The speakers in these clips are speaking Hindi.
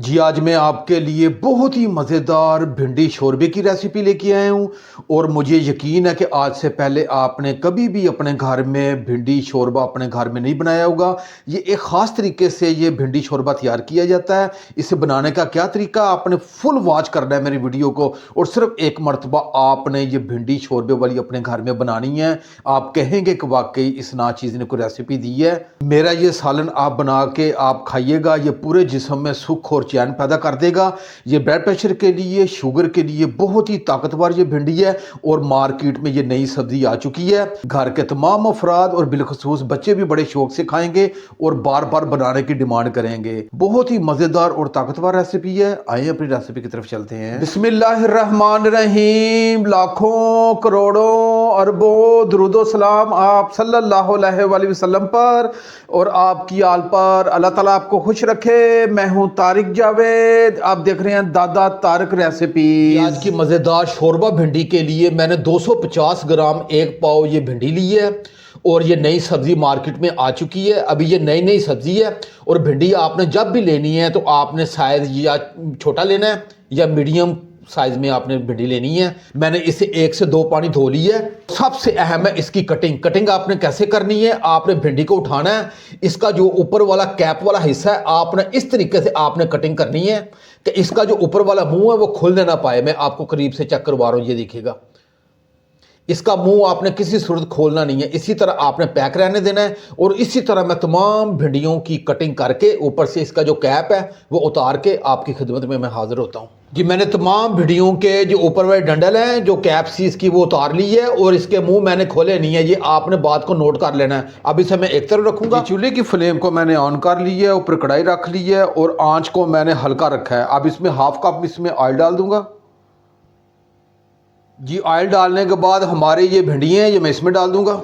जी आज मैं आपके लिए बहुत ही मज़ेदार भिंडी शोरबे की रेसिपी लेके आया हूँ और मुझे यकीन है कि आज से पहले आपने कभी भी अपने घर में भिंडी शोरबा अपने घर में नहीं बनाया होगा। ये एक ख़ास तरीके से ये भिंडी शोरबा तैयार किया जाता है। इसे बनाने का क्या तरीका, आपने फुल वॉच करना है मेरी वीडियो को और सिर्फ एक मरतबा आपने ये भिंडी शोरबे वाली अपने घर में बनानी है। आप कहेंगे कि वाकई इस नाचीज़ ने कोई रेसिपी दी है। मेरा ये सालन आप बना के आप खाइएगा, ये पूरे जिस्म में सुख और चैन पैदा कर देगा। ये ब्लड प्रेशर के लिए, शुगर के लिए बहुत ही ताकतवर ये भिंडी है और मार्केट में ये नई सब्जी आ चुकी है। घर के तमाम अफराद और बिलखसूस बच्चे भी बड़े शौक से खाएंगे और बार बार बनाने की डिमांड करेंगे। बहुत ही मज़ेदार और ताकतवर रेसिपी है। आइए अपनी रेसिपी की तरफ चलते हैं। बिस्मिल्लाहिर्रहमानिर्रहीम। लाखों करोड़ों अरबों दुरूदो सलाम आप सल्लल्लाहु अलैहि वसल्लम पर और आपकी आल पर। अल्लाह ताला आपको खुश रखे। मैं हूं तारिक जावेद, आप देख रहे हैं दादा तारिक रेसिपी। आज की मज़ेदार शोरबा भिंडी के लिए मैंने 250 ग्राम एक पाव ये भिंडी ली है और ये नई सब्ज़ी मार्केट में आ चुकी है। अभी ये नई सब्ज़ी है और भिंडी आपने जब भी लेनी है तो आपने साइज़ या छोटा लेना है या मीडियम साइज में आपने भिंडी लेनी है। मैंने इसे 1 से 2 पानी धो ली है। सबसे अहम है इसकी कटिंग आपने कैसे करनी है। आपने भिंडी को उठाना है, इसका जो ऊपर वाला कैप वाला हिस्सा है आपने इस तरीके से आपने कटिंग करनी है कि इसका जो ऊपर वाला मुंह है वो खुलने ना पाए। मैं आपको करीब से चेक करवा रहा हूं, ये देखिएगा, इसका मुंह आपने किसी सूरत खोलना नहीं है। इसी तरह आपने पैक रहने देना है और इसी तरह मैं तमाम भिंडियों की कटिंग करके ऊपर से इसका जो कैप है वो उतार के आपकी खिदमत में मैं हाजिर होता हूँ। जी मैंने तमाम भिंडियों के जो ऊपर वाले डंडल हैं, जो कैप सी इसकी, वो उतार ली है और इसके मुंह मैंने खोले नहीं है। ये आपने बात को नोट कर लेना है। अब इसे मैं एक तरफ रखूंगा। चूल्हे की फ्लेम को मैंने ऑन कर ली है, ऊपर कढ़ाई रख ली है और आँच को मैंने हल्का रखा है। अब इसमें हाफ कप इसमें ऑयल डाल दूंगा। जी ऑयल डालने के बाद हमारी ये भिंडियाँ हैं ये मैं इसमें डाल दूंगा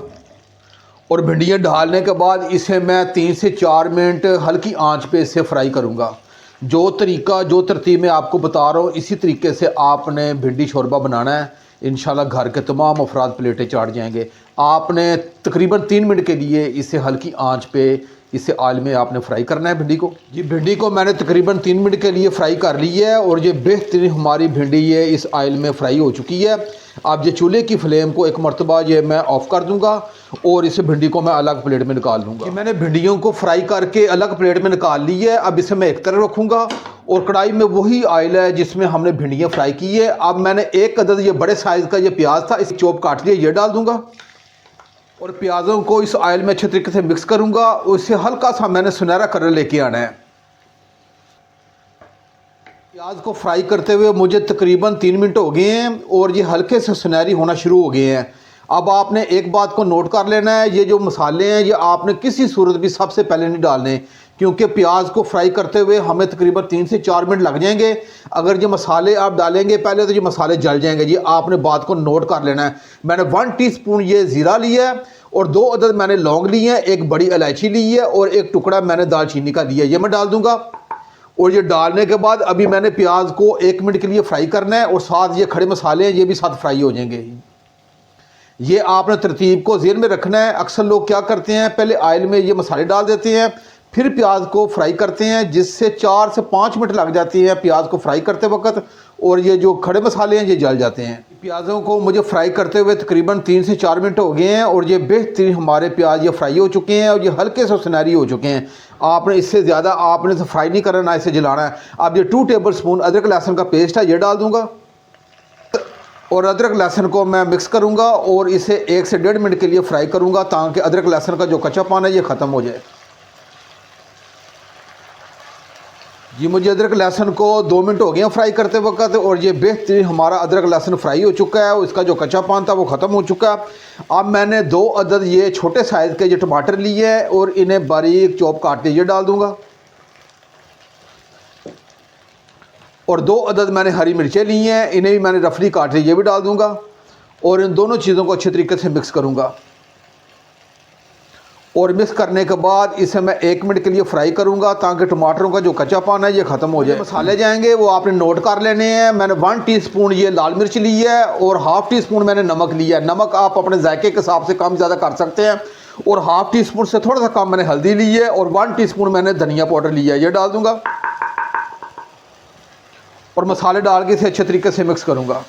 और भिंडियाँ डालने के बाद इसे मैं 3 से 4 मिनट हल्की आंच पे इसे फ्राई करूंगा। जो तरीका, जो तरतीब मैं आपको बता रहा हूँ, इसी तरीके से आपने भिंडी शोरबा बनाना है। इंशाल्लाह घर के तमाम अफराद प्लेटें चाट जाएंगे। आपने तकरीबन 3 मिनट के लिए इसे हल्की आंच पे इसे ऑयल में आपने फ्राई करना है भिंडी को। जी भिंडी को मैंने तकरीबन 3 मिनट के लिए फ्राई कर ली है और ये बेहतरीन हमारी भिंडी ये इस ऑयल में फ्राई हो चुकी है। अब ये चूल्हे की फ्लेम को एक मरतबा ये मैं ऑफ़ कर दूंगा और इस भिंडी को मैं अलग प्लेट में निकाल लूँगा। मैंने भिंडियों को फ्राई करके अलग प्लेट में निकाल ली है। अब इसे मैं एक तरफ रखूँगा और कढ़ाई में वही ऑयल है जिसमें हमने भिंडियाँ फ्राई की है। अब मैंने एक अदद ये बड़े साइज़ का ये प्याज था, इसे चॉप काट लिया, ये डाल दूँगा और प्याज़ों को इस ऑयल में अच्छे तरीके से मिक्स करूंगा। उससे हल्का सा मैंने सुनहरा कलर लेके आना है। प्याज को फ्राई करते हुए मुझे तकरीबन 3 मिनट हो गए हैं और ये हल्के से सुनहरी होना शुरू हो गए हैं। अब आपने एक बात को नोट कर लेना है, ये जो मसाले हैं ये आपने किसी सूरत भी सबसे पहले नहीं डालने, क्योंकि प्याज को फ्राई करते हुए हमें तकरीबन 3 से 4 मिनट लग जाएंगे। अगर ये मसाले आप डालेंगे पहले तो ये मसाले जल जाएंगे। ये आपने बात को नोट कर लेना है। मैंने 1 टीस्पून ये ज़ीरा लिया है और 2 अदद मैंने लौंग ली है, एक बड़ी इलायची ली है और एक टुकड़ा मैंने दालचीनी का लिया है, ये मैं डाल दूंगा। और ये डालने के बाद अभी मैंने प्याज को 1 मिनट के लिए फ्राई करना है और साथ ये खड़े मसाले हैं ये भी साथ फ्राई हो जाएंगे। ये आपने तरतीब को ज़हन में रखना है। अक्सर लोग क्या करते हैं, पहले ऑयल में ये मसाले डाल देते हैं फिर प्याज को फ्राई करते हैं, जिससे 4 से 5 मिनट लग जाती है प्याज को फ्राई करते वक्त और ये जो खड़े मसाले हैं ये जल जाते हैं। प्याज़ों को मुझे फ्राई करते हुए तकरीबन 3 से 4 मिनट हो गए हैं और ये बेहतरीन हमारे प्याज ये फ्राई हो चुके हैं और ये हल्के से सुनहरी हो चुके हैं। आपने इससे ज़्यादा आपने इसे फ्राई नहीं करना, इसे जलाना है। अब ये 2 टेबल स्पून अदरक लहसुन का पेस्ट है ये डाल दूँगा और अदरक लहसुन को मैं मिक्स करूँगा और इसे 1 से 1.5 मिनट के लिए फ्राई करूँगा ताकि अदरक लहसुन का जो कच्चापन है ये ख़त्म हो जाए। जी मुझे अदरक लहसुन को 2 मिनट हो गए हैं फ्राई करते वक्त और ये बेहतरीन हमारा अदरक लहसुन फ्राई हो चुका है और इसका जो कच्चापन था वो ख़त्म हो चुका है। अब मैंने 2 अदद ये छोटे साइज़ के ये टमाटर लिए हैं और इन्हें बारीक चॉप काट के ये डाल दूंगा और 2 अदद मैंने हरी मिर्चें ली हैं, इन्हें भी मैंने रफली काट के ये भी डाल दूँगा और इन दोनों चीज़ों को अच्छे तरीके से मिक्स करूँगा। और मिक्स करने के बाद इसे मैं 1 मिनट के लिए फ्राई करूंगा ताकि टमाटरों का जो कच्चापन है ये ख़त्म हो जाए। मसाले जाएंगे वो आपने नोट कर लेने हैं। मैंने 1 टीस्पून ये लाल मिर्च ली है और हाफ़ टीस्पून मैंने नमक लिया है। नमक आप अपने जायके के हिसाब से कम ज़्यादा कर सकते हैं और हाफ़ टीस्पून से थोड़ा सा कम मैंने हल्दी ली है और 1 टीस्पून मैंने धनिया पाउडर लिया है, ये डाल दूँगा। और मसाले डाल के इसे अच्छे तरीके से मिक्स करूँगा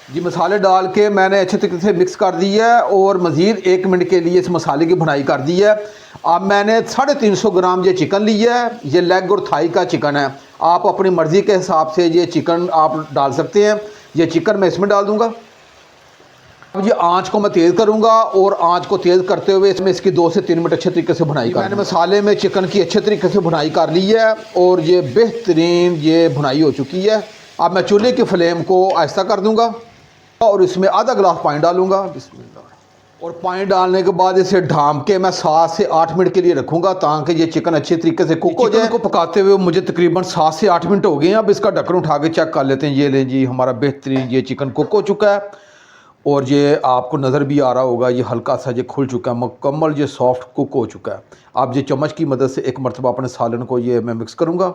जी। मसाले डाल के मैंने अच्छे तरीके से मिक्स कर दी है और मज़ीद 1 मिनट के लिए इस मसाले की भुनाई कर दी है। अब मैंने 350 ग्राम ये चिकन लिया है। ये लेग और थाई का चिकन है। आप अपनी मर्ज़ी के हिसाब से ये चिकन आप डाल सकते हैं। ये चिकन मैं इसमें डाल दूँगा। अब ये आंच को मैं तेज़ करूँगा और आंच को तेज़ करते हुए इसमें इसकी 2 से 3 मिनट अच्छे तरीके से भुनाई कर। मैंने मसाले में चिकन की अच्छे तरीके से भुनाई कर ली है और ये बेहतरीन ये भुनाई हो चुकी है। अब मैं चूल्हे की फ्लेम को आहिस्ता कर दूँगा और इसमें आधा गिलास पानी डालूंगा। बिस्मिल्लाह। और पानी डालने के बाद इसे ढाँप के मैं 7 से 8 मिनट के लिए रखूंगा ताकि ये चिकन अच्छे तरीके से कुक हो जाए। को पकाते हुए मुझे तकरीबन 7 से 8 मिनट हो गए हैं। अब इसका ढक्कन उठा के चेक कर लेते हैं। ये लें जी, हमारा बेहतरीन ये चिकन कुक हो चुका है और ये आपको नज़र भी आ रहा होगा, ये हल्का सा ये खुल चुका है, मुकम्मल ये सॉफ्ट कुक हो चुका है। अब ये चम्मच की मदद से एक मरतबा अपने सालन को ये मैं मिक्स करूँगा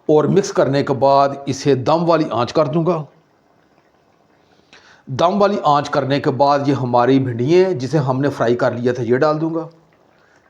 और मिक्स करने के बाद इसे दम वाली आँच कर दूँगा। दम वाली आंच करने के बाद ये हमारी भिंडियाँ जिसे हमने फ्राई कर लिया था ये डाल दूंगा।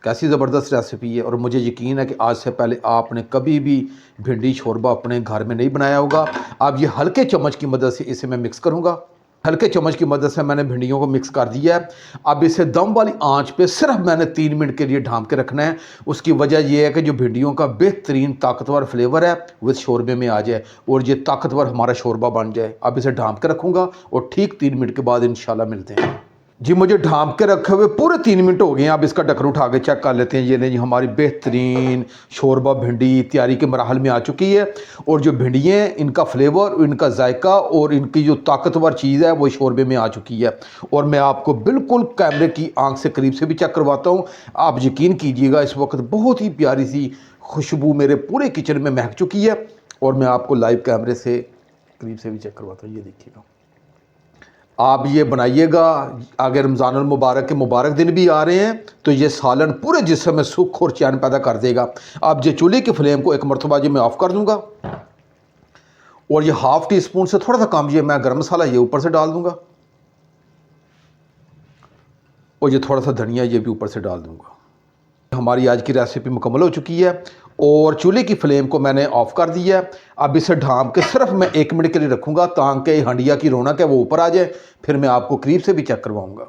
कैसी ज़बरदस्त रेसिपी है और मुझे यकीन है कि आज से पहले आपने कभी भी भिंडी शोरबा अपने घर में नहीं बनाया होगा। अब ये हल्के चम्मच की मदद से इसे मैं मिक्स करूंगा। हल्के चम्मच की मदद से मैंने भिंडियों को मिक्स कर दिया है। अब इसे दम वाली आंच पे सिर्फ मैंने 3 मिनट के लिए ढाँप के रखना है। उसकी वजह यह है कि जो भिंडियों का बेहतरीन ताकतवर फ्लेवर है वो इस शोरबे में आ जाए और ये ताकतवर हमारा शोरबा बन जाए। अब इसे ढाँप के रखूँगा और ठीक 3 मिनट के बाद इंशाल्लाह मिलते हैं जी। मुझे ढाँप के रखे हुए पूरे 3 मिनट हो गए हैं। अब इसका ढक्कन उठा के चेक कर लेते हैं। ये नहीं, हमारी बेहतरीन शोरबा भिंडी तैयारी के मराहल में आ चुकी है और जो भिंडियाँ इनका फ्लेवर, इनका जायका और इनकी जो ताकतवर चीज़ है वो शोरबे में आ चुकी है। और मैं आपको बिल्कुल कैमरे की आंख से करीब से भी चेक करवाता हूँ। आप यकीन कीजिएगा इस वक्त बहुत ही प्यारी सी खुशबू मेरे पूरे किचन में महक चुकी है और मैं आपको लाइव कैमरे से करीब से भी चेक करवाता हूँ। ये देखिएगा, आप ये बनाइएगा। अगर रमज़ान मुबारक के मुबारक दिन भी आ रहे हैं तो ये सालन पूरे जिस्म में सुख और चैन पैदा कर देगा। अब ये चूल्हे की फ्लेम को एक मरतबा जी मैं ऑफ़ कर दूंगा और ये ½ टी स्पून से थोड़ा सा कम ये मैं गरम मसाला ये ऊपर से डाल दूंगा और ये थोड़ा सा धनिया ये भी ऊपर से डाल दूंगा। हमारी आज की रेसिपी मुकम्मल हो चुकी है और चूल्हे की फ्लेम को मैंने ऑफ़ कर दिया है। अब इसे ढाँप के सिर्फ मैं 1 मिनट के लिए रखूँगा ताकि हंडिया की रौनक है वो ऊपर आ जाए। फिर मैं आपको करीब से भी चेक करवाऊँगा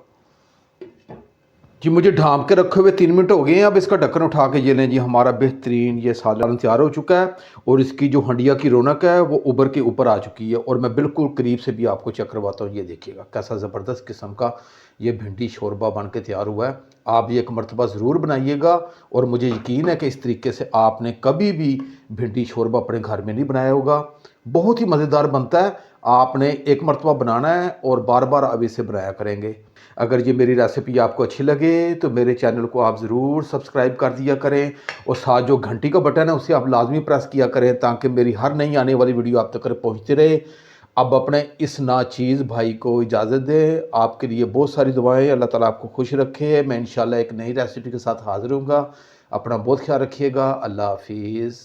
जी। मुझे ढाँप के रखे हुए 3 मिनट हो गए हैं। अब इसका ढक्कन उठा के ये लें जी, हमारा बेहतरीन ये सालन तैयार हो चुका है और इसकी जो हंडिया की रौनक है वो उबर के ऊपर आ चुकी है और मैं बिल्कुल करीब से भी आपको चेक करवाता हूँ। ये देखिएगा कैसा ज़बरदस्त किस्म का ये भिंडी शोरबा बन के तैयार हुआ है। आप ये एक मरतबा ज़रूर बनाइएगा और मुझे यकीन है कि इस तरीके से आपने कभी भी भिंडी शोरबा अपने घर में नहीं बनाया होगा। बहुत ही मज़ेदार बनता है। आपने एक मरतबा बनाना है और बार बार अब इसे बनाया करेंगे। अगर ये मेरी रेसिपी आपको अच्छी लगे तो मेरे चैनल को आप ज़रूर सब्सक्राइब कर दिया करें और साथ जो घंटी का बटन है उसे आप लाजमी प्रेस किया करें ताकि मेरी हर नई आने वाली वीडियो आप तक पहुँचती रहे। अब अपने इस नाचीज़ भाई को इजाज़त दें। आपके लिए बहुत सारी दुआएं। अल्लाह ताला आपको खुश रखे। मैं इंशाल्लाह एक नई रेसिपी के साथ हाज़िर हूँगा। अपना बहुत ख्याल रखिएगा। अल्लाह हाफिज़।